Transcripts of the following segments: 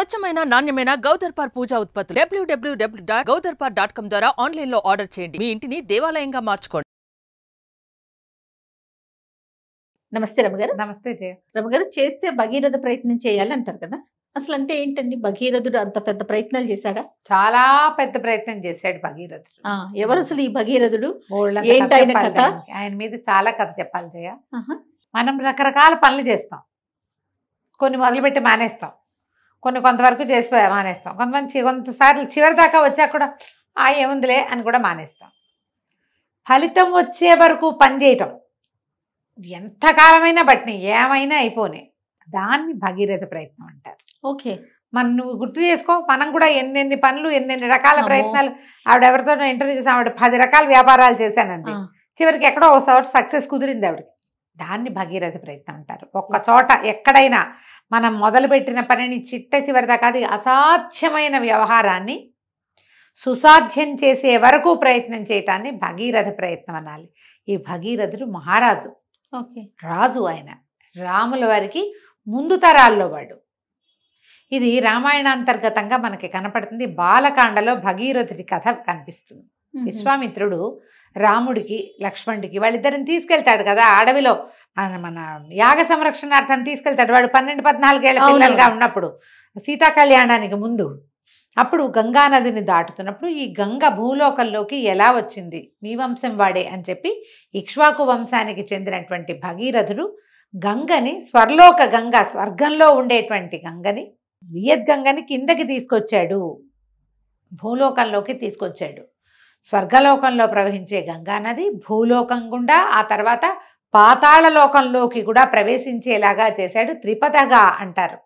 స్వచ్ఛమైన నాణ్యమైన గౌదర్పార్ పూజా ఉత్పత్తులు www.gaudarpar.com ద్వారా ఆన్లైన్ లో ఆర్డర్ చేయండి. మీ ఇంటిని దేవాలయంగా మార్చుకోండి. నమస్తే రమగారు. నమస్తే జయ. రమగారు, చేస్తే భగీరథ ప్రయత్నం చేయాలి అంటారు కదా, అసలు అంటే ఏంటండి? భగీరథుడు అంత పెద్ద ప్రయత్నాలు చేశాడా? చాలా పెద్ద ప్రయత్నం చేశాడు భగీరథుడు. ఎవరు అసలు ఈ భగీరథుడు? బోల్డంత ఏంటి కథ ఆయన చెప్పాలి కథ? దానికి. ఆయన మీద చాలా కథ చెప్పాలి జయ. ఆహా. మనం రకరకాల పనులు చేస్తాం. కొన్ని మొదలుపెట్టి మానేస్తాం, కొన్ని కొంతవరకు చేసి మానేస్తాం, కొంతసార్లు చివరి దాకా వచ్చాక కూడా ఏముందిలే అని కూడా మానేస్తాం. ఫలితం వచ్చే వరకు పని చేయటం ఎంతకాలమైనా బట్టిని ఏమైనా అయిపోయినాయి, దాన్ని భగీరథ ప్రయత్నం అంటారు. ఓకే. మనం నువ్వు గుర్తు చేసుకో, మనం కూడా ఎన్నెన్ని పనులు ఎన్నెన్ని రకాల అమ్మో. ప్రయత్నాలు. ఆవిడ ఎవరితో ఇంటర్వ్యూ చేసాం, ఆవిడ 10 రకాల వ్యాపారాలు చేశానండి. చివరికి ఎక్కడో ఒక చోట సక్సెస్ కుదిరింది ఆవిడకి. దాన్ని భగీరథ ప్రయత్నం అంటారు. ఒక్క చోట ఎక్కడైనా మనం మొదలుపెట్టిన పనిని చిట్ట చివరి దాకా, అది అసాధ్యమైన వ్యవహారాన్ని సుసాధ్యం చేసే వరకు ప్రయత్నం చేయటాన్ని భగీరథ ప్రయత్నం అనాలి. ఈ భగీరథుడు మహారాజు, ఓకే, రాజు. ఆయన రాముల వారికి ముందు తరాల్లో వాడు. ఇది రామాయణాంతర్గతంగా మనకి కనపడుతుంది. బాలకాండలో భగీరథుడి కథ కనిపిస్తుంది. విశ్వామిత్రుడు రాముడికి లక్ష్మణుడికి వాళ్ళిద్దరిని తీసుకెళ్తాడు కదా అడవిలో, మన యాగ సంరక్షణార్థం తీసుకెళ్తాడు. వాడు 12-14 ఏళ్ల పిల్లలుగా ఉన్నప్పుడు, సీతా కళ్యాణానికి ముందు. అప్పుడు గంగా నదిని దాటుతున్నప్పుడు ఈ గంగ భూలోకంలోకి ఎలా వచ్చింది, మీ వంశం వాడే అని చెప్పి ఇక్ష్వాకు వంశానికి చెందినటువంటి భగీరథుడు గంగని, స్వర్లోక గంగ, స్వర్గంలో ఉండేటువంటి గంగని, వియద్గంగని కిందకి తీసుకొచ్చాడు, భూలోకంలోకి తీసుకొచ్చాడు. స్వర్గలోకంలో ప్రవహించే గంగా నది భూలోకం గుండా ఆ తర్వాత పాతాళ లోకంలోకి కూడా ప్రవేశించేలాగా చేశాడు. త్రిపథగా అంటారు.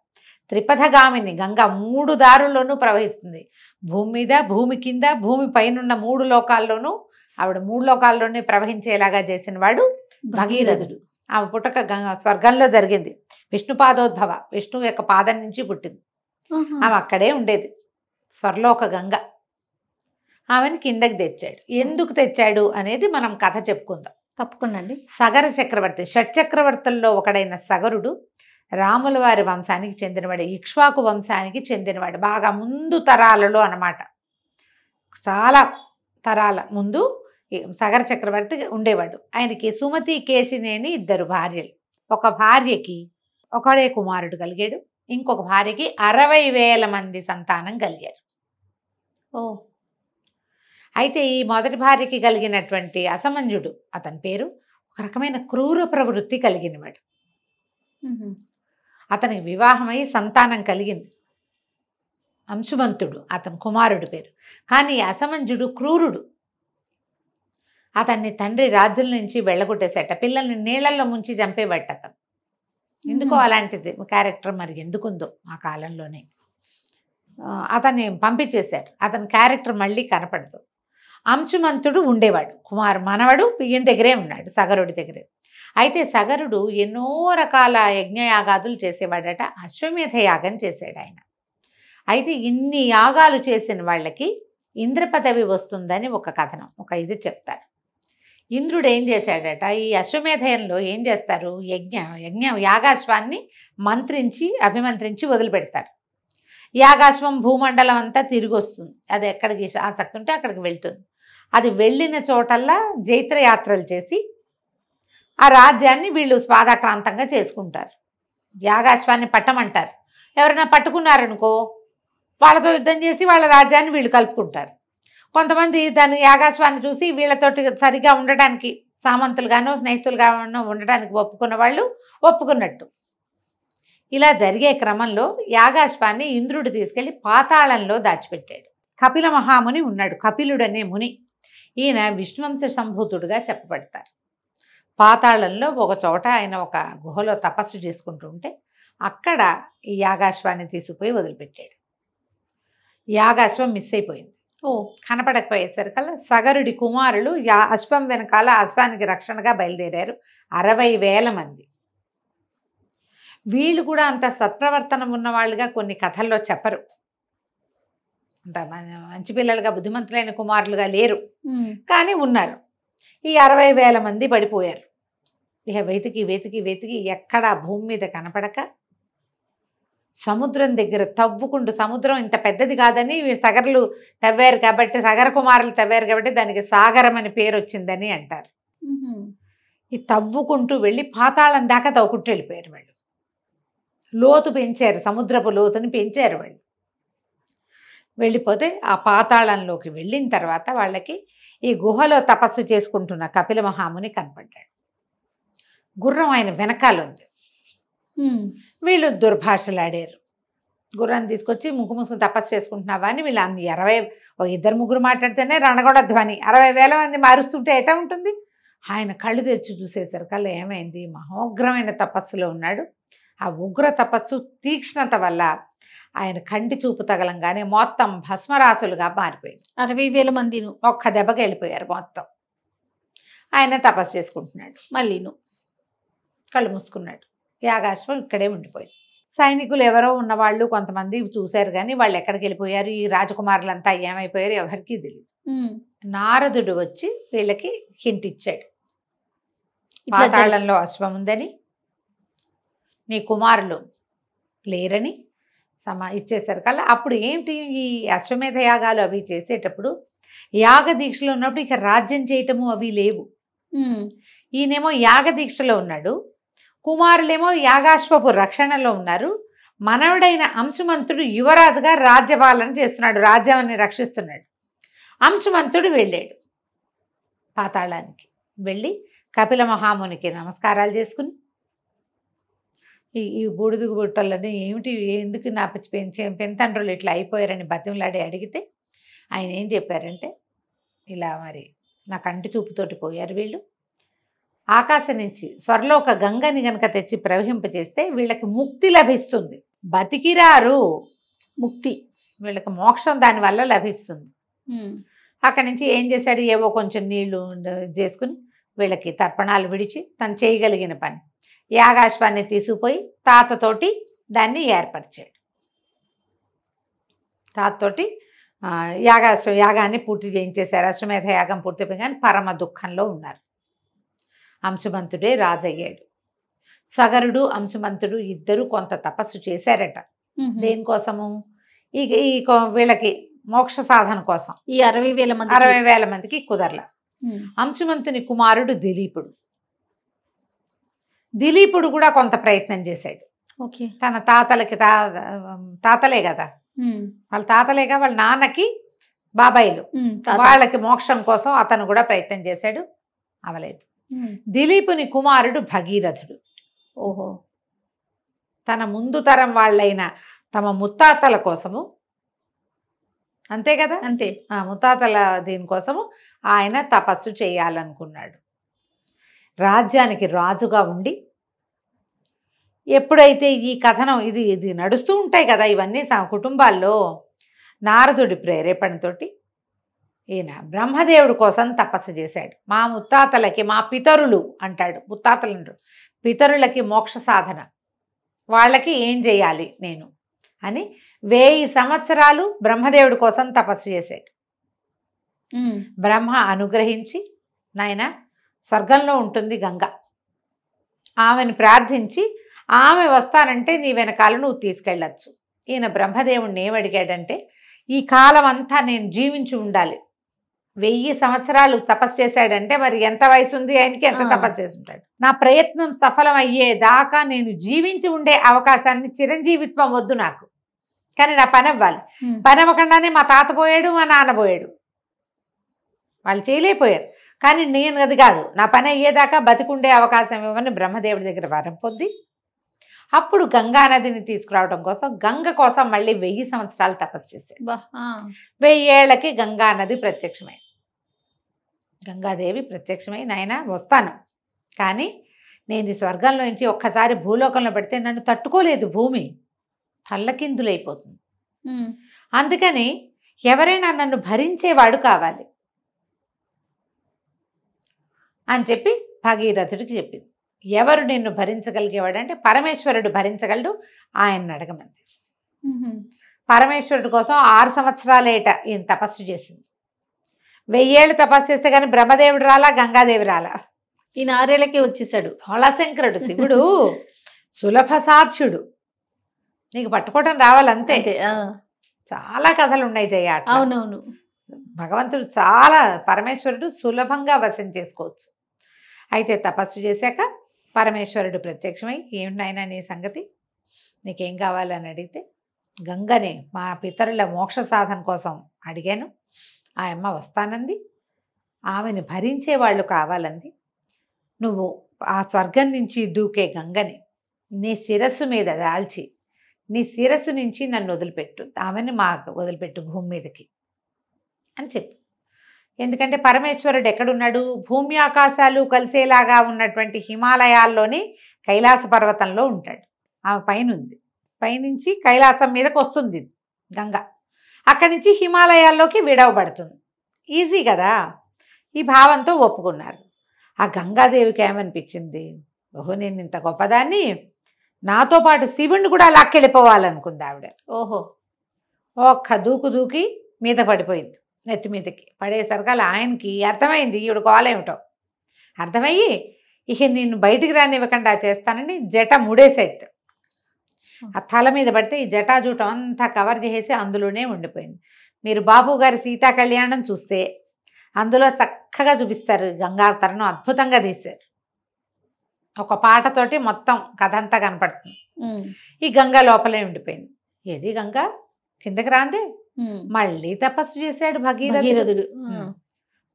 త్రిపథగామిని గంగ 3 దారుల్లోనూ ప్రవహిస్తుంది. భూమి మీద, భూమి కింద, భూమి పైనున్న 3 లోకాల్లోనూ ఆవిడ 3 లోకాల్లోనే ప్రవహించేలాగా చేసిన వాడు భగీరథుడు. ఆమె పుట్టక స్వర్గంలో జరిగింది. విష్ణుపాదోద్భవ, విష్ణువు యొక్క పాదం నుంచి పుట్టింది. ఆమె అక్కడే ఉండేది, స్వర్లోక గంగ. ఆమెను కిందకి తెచ్చాడు. ఎందుకు తెచ్చాడు అనేది మనం కథ చెప్పుకుందాం. తప్పకుండా అండి. సగర చక్రవర్తి, షట్చక్రవర్తుల్లో ఒకడైన సగరుడు రాముల వారి వంశానికి చెందినవాడు, ఇక్ష్వాకు వంశానికి చెందినవాడు. బాగా ముందు తరాలలో అన్నమాట, చాలా తరాల ముందు సగర చక్రవర్తి ఉండేవాడు. ఆయనకి సుమతి, కేశినేని 2 భార్యలు. ఒక భార్యకి ఒకడే కుమారుడు కలిగాడు, ఇంకొక భార్యకి 60,000 మంది సంతానం కలిగారు. ఓ. అయితే ఈ మొదటి భార్యకి కలిగినటువంటి అసమంజుడు, అతని పేరు, ఒక రకమైన క్రూర ప్రవృత్తి కలిగినవాడు. అతనికి వివాహమై సంతానం కలిగింది. అంశుమంతుడు అతని కుమారుడు పేరు. కానీ అసమంజుడు క్రూరుడు. అతన్ని తండ్రి రాజ్యం నుంచి వెళ్ళగొట్టేసేట, పిల్లల్ని నీళ్లలో ముంచి చంపేవాట అతను. ఎందుకో అలాంటిది క్యారెక్టర్, మరి ఎందుకుందో ఆ కాలంలోనే అతన్ని పంపించేశారు. అతని క్యారెక్టర్ మళ్ళీ కనపడదు. అంశుమంతుడు ఉండేవాడు, మనవడు ఈయన దగ్గరే ఉన్నాడు, సగరుడి దగ్గరే. అయితే సగరుడు ఎన్నో రకాల యజ్ఞయాగాదులు చేసేవాడట. అశ్వమేధ యాగం చేశాడు ఆయన. అయితే ఇన్ని యాగాలు చేసిన వాళ్ళకి ఇంద్ర పదవి వస్తుందని ఒక కథనం, ఒక ఇది చెప్తారు. ఇంద్రుడు ఏం చేశాడట, ఈ అశ్వమేధయంలో ఏం చేస్తారు, యాగాశ్వాన్ని అభిమంత్రించి వదిలిపెడతారు. యాగాశ్వం భూమండలం అంతా తిరిగి వస్తుంది. అది ఎక్కడికి ఆసక్తి ఉంటే అక్కడికి వెళ్తుంది. అది వెళ్ళిన చోటల్లా జైత్రయాత్రలు చేసి ఆ రాజ్యాన్ని వీళ్ళు స్వాదాక్రాంతంగా చేసుకుంటారు. యాగాశ్వాన్ని పట్టమంటారు. ఎవరైనా పట్టుకున్నారనుకో, వాళ్ళతో యుద్ధం చేసి వాళ్ళ రాజ్యాన్ని వీళ్ళు కలుపుకుంటారు. కొంతమంది దాని యాగాశ్వాన్ని చూసి వీళ్ళతోటి సరిగా ఉండటానికి, సామంతులుగానో స్నేహితులుగానో ఉండటానికి ఒప్పుకున్న వాళ్ళు ఒప్పుకున్నట్టు. ఇలా జరిగే క్రమంలో యాగాశ్వాన్ని ఇంద్రుడు తీసుకెళ్లి పాతాళంలో దాచిపెట్టాడు. కపిల మహాముని ఉన్నాడు, కపిలుడు అనే ముని. ఈయన విష్ణువంశ సంభూతుడుగా చెప్పబడతారు. పాతాళంలో ఒక చోట ఆయన ఒక గుహలో తపస్సు చేసుకుంటూ ఉంటే అక్కడ ఈ యాగాశ్వాన్ని తీసుకుపోయి వదిలిపెట్టాడు. యాగాశ్వం మిస్ అయిపోయింది. కనపడకపోయేసరికల్లా సగరుడి కుమారులు అశ్వం వెనకాల అశ్వానికి రక్షణగా బయలుదేరారు, 60,000 మంది. వీళ్ళు కూడా అంత సత్ప్రవర్తనం ఉన్నవాళ్ళుగా కొన్ని కథల్లో చెప్పరు. అంత మంచి పిల్లలుగా, బుద్ధిమంతులైన కుమారులుగా లేరు, కానీ ఉన్నారు. ఈ 60,000 మంది పడిపోయారు. ఇక వెతికి వెతికి వెతికి ఎక్కడా భూమి మీద కనపడక సముద్రం దగ్గర తవ్వుకుంటూ, సముద్రం ఇంత పెద్దది కాదని సగర్లు తవ్వారు కాబట్టి, సగర కుమారులు తవ్వారు కాబట్టి దానికి సాగరం అని పేరు వచ్చిందని అంటారు. ఈ తవ్వుకుంటూ వెళ్ళి పాతాళం దాకా తవ్వుకుంటూ వెళ్ళిపోయారు వాళ్ళు. లోతు పెంచారు, సముద్రపు లోతుని పెంచారు వాళ్ళు. వెళ్ళిపోతే ఆ పాతాళంలోకి వెళ్ళిన తర్వాత వాళ్ళకి ఈ గుహలో తపస్సు చేసుకుంటున్న కపిల మహాముని కనపడ్డాడు. గుర్రం ఆయన వెనకాల ఉంది. వీళ్ళు దుర్భాషలాడారు. గుర్రాన్ని తీసుకొచ్చి ముక్కు మూసుకుని తపస్సు చేసుకుంటున్నావా అని వీళ్ళు 2 ముగ్గురు మాట్లాడితేనే రణగొండ ధ్వని, 60,000 మంది మారుస్తుంటే ఎటా ఉంటుంది. ఆయన కళ్ళు తెచ్చి చూసేసరికల్లా ఏమైంది, మహోగ్రమైన తపస్సులో ఉన్నాడు. ఆ ఉగ్ర తపస్సు తీక్ష్ణత వల్ల ఆయన కంటి చూపు తగలంగానే మొత్తం భస్మరాసులుగా మారిపోయింది. 60,000 మంది ఒక్క దెబ్బకి వెళ్ళిపోయారు మొత్తం. ఆయన తపస్సు చేసుకుంటున్నాడు. మళ్ళీను కళ్ళు మూసుకున్నాడు. యాగాశ్వం ఇక్కడే ఉండిపోయింది. సైనికులు ఎవరో ఉన్నవాళ్ళు కొంతమంది చూశారు కానీ వాళ్ళు ఎక్కడికి వెళ్ళిపోయారు, ఈ రాజకుమారులంతా ఏమైపోయారు ఎవరికి తెలియదు. నారదుడు వచ్చి వీళ్ళకి హింట్ ఇచ్చాడు, పాతాళంలో అశ్వం ఉందని, నీ కుమారులు లేరని ఇచ్చేసారు కల్లా. అప్పుడు ఏంటి, ఈ అశ్వమేధ యాగాలు అవి చేసేటప్పుడు యాగ దీక్షలో ఉన్నప్పుడు ఇక రాజ్యం చేయటము అవి లేవు. ఈయనేమో యాగ దీక్షలో ఉన్నాడు, కుమారులేమో యాగాశ్వపు రక్షణలో ఉన్నారు. మనవడైన అంశుమంతుడు యువరాజుగా రాజ్యపాలన చేస్తున్నాడు, రాజ్యాన్ని రక్షిస్తున్నాడు. అంశుమంతుడు వెళ్ళాడు పాతాళానికి. వెళ్ళి కపిల మహామునికి నమస్కారాలు చేసుకుని, ఈ బూడిద బుట్టలని ఏమిటి, ఎందుకు నా పెంతండ్రులు ఇట్లా అయిపోయారని బతిమలాడి అడిగితే ఆయన ఏం చెప్పారంటే, ఇలా మరి నా కంటి చూపుతోటి పోయారు వీళ్ళు, ఆకాశం నుంచి స్వర్లోక గంగని గనక తెచ్చి ప్రవహింపచేస్తే వీళ్ళకి ముక్తి లభిస్తుంది, బతికిరారు ముక్తి, వీళ్ళకి మోక్షం దానివల్ల లభిస్తుంది. అక్కడి నుంచి ఏం చేశాడు, ఏవో కొంచెం నీళ్లు చేసుకుని వీళ్ళకి తర్పణాలు విడిచి తను చేయగలిగిన పని యాగాశ్వాన్ని తీసుకుపోయి తాతతోటి దాన్ని ఏర్పరిచాడు. తాతతోటి యాగాన్ని పూర్తి చేయించేశారు. అశ్వమేధ యాగం పూర్తిపోయి కానీ పరమ దుఃఖంలో ఉన్నారు. అంశుమంతుడే రాజయ్యాడు. సగరుడు అంశుమంతుడు ఇద్దరు కొంత తపస్సు చేశారట. దేనికోసము, ఈ వీళ్ళకి మోక్ష సాధన కోసం. ఈ 60,000 మందికి కుదరల. అంశుమంతుని కుమారుడు దిలీపుడు కూడా కొంత ప్రయత్నం చేశాడు. తన తాతలే కదా, వాళ్ళ తాతలేగా వాళ్ళ నాన్నకి బాబాయిలు, వాళ్ళకి మోక్షం కోసం అతను కూడా ప్రయత్నం చేశాడు, అవలేదు. దిలీపుని కుమారుడు భగీరథుడు. తన ముందు తరం వాళ్ళైన తమ ముత్తాతల కోసము, అంతే కదా, అంతే, ముత్తాతల దీనికోసము ఆయన తపస్సు చేయాలనుకున్నాడు. రాజ్యానికి రాజుగా ఉండి ఎప్పుడైతే ఈ కథనం ఇది నడుస్తూ ఉంటాయి కదా ఇవన్నీ కుటుంబాల్లో, నారదుడి ప్రేరేపణతోటి ఈయన బ్రహ్మదేవుడి కోసం తపస్సు చేశాడు. మా ముత్తాతలకి, మా పితరులు అంటాడు, ముత్తాతలు పితరులకి మోక్ష సాధన, వాళ్ళకి ఏం చేయాలి నేను అని 1000 సంవత్సరాలు బ్రహ్మదేవుడి కోసం తపస్సు చేశాడు. బ్రహ్మ అనుగ్రహించి, నాయన స్వర్గంలో ఉంటుంది గంగ, ఆమెను ప్రార్థించి ఆమె వస్తానంటే నీ వెనకాల నువ్వు తీసుకెళ్ళచ్చు. ఈయన బ్రహ్మదేవుడిని ఏమడిగాడంటే, ఈ కాలం అంతా నేను జీవించి ఉండాలి. 1000 సంవత్సరాలు తపస్సు చేశాడంటే మరి ఎంత వయసు ఉంది ఆయనకి, ఎంత తపస్సు చేసి ఉంటాడు. నా ప్రయత్నం సఫలం అయ్యేదాకా నేను జీవించి ఉండే అవకాశాన్ని, చిరంజీవిత్వం వద్దు నాకు, కానీ నా పని అవ్వాలి. పని అవ్వకుండానే మా తాత పోయాడు, మా నాన్న పోయాడు, వాళ్ళు చేయలేకపోయారు. కానీ నేను అది కాదు, నా పని అయ్యేదాకా బతికుండే అవకాశం ఇవ్వని బ్రహ్మదేవుడి దగ్గర వరం పొంది అప్పుడు గంగానదిని తీసుకురావడం కోసం, గంగ కోసం మళ్ళీ 1000 సంవత్సరాలు తపస్సు చేశాడు. 1000 ఏళ్లకి గంగానది ప్రత్యక్షమై, గంగాదేవి ప్రత్యక్షమై, నాయన వస్తాను, కానీ నేను ఈ స్వర్గంలో నుంచి ఒక్కసారి భూలోకంలో పెడితే నన్ను తట్టుకోలేదు, భూమి తల్లకిందులైపోతుంది. అందుకని ఎవరైనా నన్ను భరించేవాడు కావాలి అని చెప్పి భగీరథుడికి చెప్పింది. ఎవరు నిన్ను భరించగలిగేవాడు అంటే పరమేశ్వరుడు భరించగలడు, ఆయన అడగమంది. పరమేశ్వరుడు కోసం 6 సంవత్సరాలేట ఈయన తపస్సు చేసింది. 1000 ఏళ్ళు తపస్సు చేస్తే కానీ బ్రహ్మదేవుడు రాలా, గంగాదేవి రాలా. ఈయన 6 ఏళ్ళకే వచ్చేసాడు. హోళశంకరుడు శివుడు సులభ సాధ్యుడు, నీకు పట్టుకోవడం రావాలంతే. అంతే. చాలా కథలు ఉన్నాయి జయ అట్లా. అవునవును. భగవంతుడు చాలా, పరమేశ్వరుడు సులభంగా వశం చేసుకోవచ్చు. అయితే తపస్సు చేశాక పరమేశ్వరుడు ప్రత్యక్షమై, ఏమిటైనా నీ సంగతి, నీకేం కావాలని అడిగితే, గంగని మా పితరుల మోక్ష సాధన కోసం అడిగాను, ఆ అమ్మ వస్తానంది, ఆమెను భరించే వాళ్ళు కావాలంది, నువ్వు ఆ స్వర్గం నుంచి దూకే గంగని నీ శిరస్సు మీద దాల్చి నీ శిరస్సు నుంచి నన్ను వదిలిపెట్టు, ఆమెను మాకు వదిలిపెట్టు భూమి మీదకి అని చెప్పు. ఎందుకంటే పరమేశ్వరుడు ఎక్కడున్నాడు? భూమి ఆకాశాలు కలిసేలాగా ఉన్నటువంటి హిమాలయాల్లోని కైలాస పర్వతంలో ఉంటాడు. ఆమె పైన ఉంది, పైనుంచి కైలాసం మీదకి వస్తుంది గంగ, అక్కడి నుంచి హిమాలయాల్లోకి విడవబడుతుంది. ఈజీ కదా. ఈ భావంతో ఒప్పుకున్నారు. ఆ గంగాదేవికి ఏమనిపించింది, ఓహో నేను ఇంత గొప్పదాన్ని, నాతో పాటు శివుణ్ణి కూడా లాక్కెళ్ళిపోవాలనుకుంది ఆవిడ. ఓహో. ఒక్క దూకు దూకి మీద పడిపోయింది, నెత్తి మీదకి పడేసరికల్లా ఆయనకి అర్థమైంది ఈవిడ గోలేమిటో. అర్థమయ్యి ఇక నేను బయటికి రానివ్వకుండా చేస్తానని జట ముడేసెట్ ఆ తల మీద పడితే ఈ జటాజూటం అంతా కవర్ చేసి అందులోనే ఉండిపోయింది. మీరు బాబు గారి సీతా కళ్యాణం చూస్తే అందులో చక్కగా చూపిస్తారు, గంగావతరణం అద్భుతంగా తీశారు. ఒక పాటతోటి మొత్తం కథ అంతా కనపడుతుంది. ఈ గంగ లోపలే ఉండిపోయింది. ఏది గంగ కిందకి రాందే, మళ్ళీ తపస్సు చేశాడు భగీరథుడు.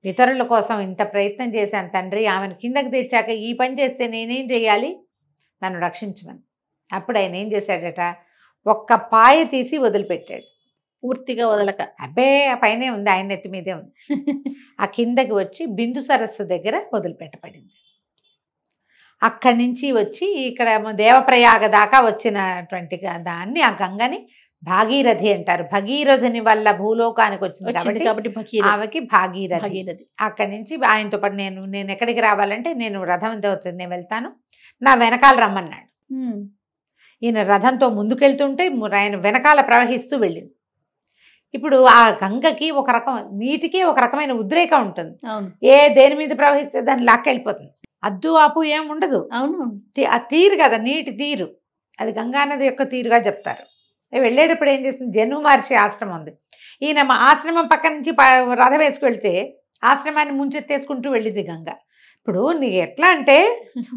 ఇతరుల కోసం ఇంత ప్రయత్నం చేశాను తండ్రి, ఆమెను కిందకి తెచ్చాక ఈ పని చేస్తే నేనేం చేయాలి, నన్ను రక్షించమని. అప్పుడు ఆయన ఏం చేశాడట, ఒక్క పాయ తీసి వదిలిపెట్టాడు, పూర్తిగా వదలక. అబ్బే ఆ పైనే ఉంది, ఆయన నెత్తి మీదే ఉంది. ఆ కిందకి వచ్చి బిందు సరస్సు దగ్గర వదిలిపెట్టబడింది. అక్కడి నుంచి వచ్చి ఇక్కడ దేవప్రయాగ దాకా వచ్చినటువంటి దాన్ని, ఆ గంగని భాగీరథి అంటారు. భగీరథుని వల్ల భూలోకానికి వచ్చింది కాబట్టి ఆమెకి భాగీరథి. అక్కడి నుంచి ఆయనతో పాటు నేను ఎక్కడికి రావాలంటే, నేను రథం అవుతుంది, నేను వెళ్తాను, నా వెనకాల రమ్మన్నాడు. ఈయన రథంతో ముందుకెళ్తుంటే ఆయన వెనకాల ప్రవహిస్తూ వెళ్ళింది. ఇప్పుడు ఆ గంగకి ఒక రకం, నీటికి ఒక రకమైన ఉద్రేకం ఉంటుంది. దేని మీద ప్రవహిస్తే దాన్ని లాక్కెళ్ళిపోతుంది, అద్దు ఆపు ఏం ఉండదు. అవును, ఆ తీరు కదా, నీటి తీరు, అది గంగానది యొక్క తీరుగా చెప్తారు. వెళ్ళేటప్పుడు ఏం చేస్తుంది, జన్మ మహర్షి ఆశ్రమం ఉంది, ఈయన మా ఆశ్రమం పక్క నుంచి రథం వేసుకు వెళ్తే ఆశ్రమాన్ని ముంచెత్తేసుకుంటూ వెళ్ళింది గంగ. ఇప్పుడు నీకు ఎట్లా అంటే,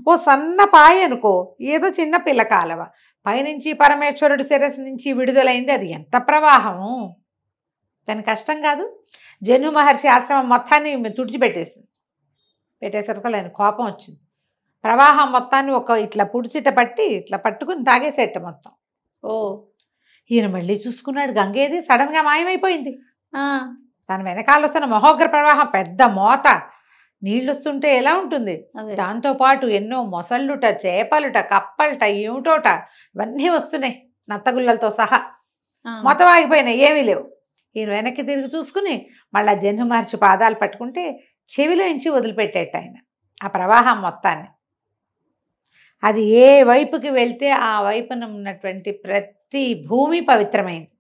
ఓ సన్న పాయ అనుకో, ఏదో చిన్న పిల్ల కాలవ, పైనుంచి పరమేశ్వరుడు శిరస్సు నుంచి విడుదలైంది, అది ఎంత ప్రవాహము, దాని కష్టం కాదు. జన్మ మహర్షి ఆశ్రమం మొత్తాన్ని తుడిచిపెట్టేసింది. పెట్టేసరికి ఆయన కోపం వచ్చింది, ప్రవాహం మొత్తాన్ని ఇట్లా పుడిచిట పట్టి ఇట్లా పట్టుకుని తాగేసేట మొత్తం. ఈయన మళ్ళీ చూసుకున్నాడు, గంగేది సడన్గా మాయమైపోయింది. తన వెనకాల వస్తున్న మహోగ్ర ప్రవాహం, పెద్ద మోత, నీళ్ళు వస్తుంటే ఎలా ఉంటుంది, దాంతోపాటు ఎన్నో మొసళ్ళుట, చేపలుట, కప్పలుట, ఏమిటోట, ఇవన్నీ వస్తున్నాయి నత్తగుళ్ళలతో సహా. మొత్తం ఆగిపోయినాయి, ఏమీ లేవు. ఈయన వెనక్కి తిరిగి చూసుకుని మళ్ళీ జన్మ మహర్షి పాదాలు పట్టుకుంటే చెవిలో నుంచి వదిలిపెట్టేట ఆయన ఆ ప్రవాహం మొత్తాన్ని. అది ఏ వైపుకి వెళ్తే ఆ వైపున ఉన్నటువంటి ప్రతి భూమి పవిత్రమైంది,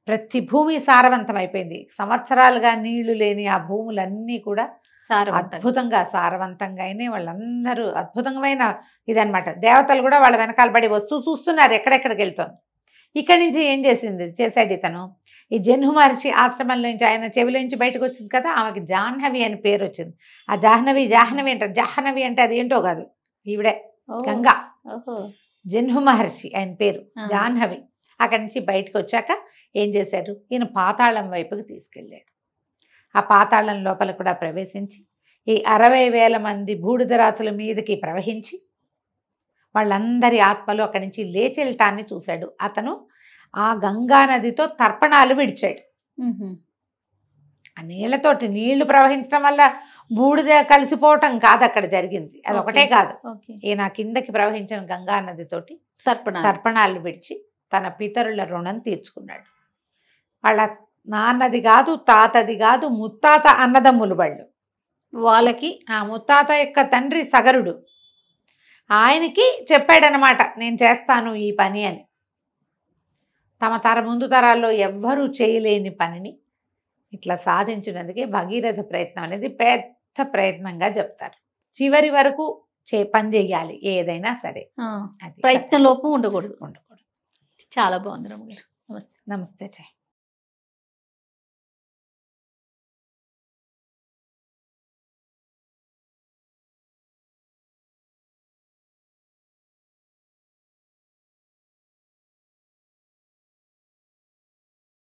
ప్రతి భూమి సారవంతమైపోయింది. సంవత్సరాలుగా నీళ్లు లేని ఆ భూములన్నీ కూడా అద్భుతంగా సారవంతంగా అయినాయి. వాళ్ళందరూ అద్భుతమైన ఇదనమాట. దేవతలు కూడా వాళ్ళ వెనకాల పడి వస్తూ చూస్తున్నారు ఎక్కడెక్కడికి వెళ్తోంది. ఇక్కడి నుంచి ఏం చేశాడు ఇతను, ఈ జన్మ మహర్షి ఆశ్రమంలో నుంచి ఆయన చెవిలో నుంచి బయటకు వచ్చింది కదా, ఆమెకి జాహ్నవి అని పేరు వచ్చింది. ఆ జాహ్నవి అంటారు. జాహ్నవి అంటే అది ఏంటో కాదు, ఈవిడే గంగా. జన్మ మహర్షి ఆయన పేరు జాహ్నవి. అక్కడి నుంచి బయటకు వచ్చాక ఏం చేశారు, ఈయన పాతాళం వైపుకి తీసుకెళ్ళాడు. ఆ పాతాళం లోపల కూడా ప్రవేశించి ఈ 60,000 మంది బూడిదరాసుల మీదకి ప్రవహించి వాళ్ళందరి ఆత్మలు అక్కడి నుంచి లేచెళ్ళటాన్ని చూశాడు. అతను ఆ గంగా నదితో తర్పణాలు విడిచాడు. ఆ నీళ్లతోటి, నీళ్లు ప్రవహించడం వల్ల బూడిద కలిసిపోవటం కాదు అక్కడ జరిగింది, అది ఒకటే కాదు. ఈయన కిందకి ప్రవహించిన గంగా నదితోటి తర్పణాలు విడిచి తన పితరుల రుణం తీర్చుకున్నాడు. వాళ్ళ నాన్నది కాదు, తాతది కాదు, ముత్తాత అన్నదమ్ములు వాళ్ళు. వాళ్ళకి ఆ ముత్తాత యొక్క తండ్రి సగరుడు, ఆయనకి చెప్పాడనమాట, నేను చేస్తాను ఈ పని అని. తమ ముందు తరాల్లో ఎవ్వరూ చేయలేని పనిని ఇట్లా సాధించినందుకే భగీరథ ప్రయత్నం అనేది పెద్ద ప్రయత్నంగా చెప్తారు. చివరి వరకు పని చెయ్యాలి ఏదైనా సరే. అది ప్రయత్న లోపం ఉండకూడదు. ఉండకూడదు. చాలా బాగుంది రమగారు. నమస్తే. నమస్తే.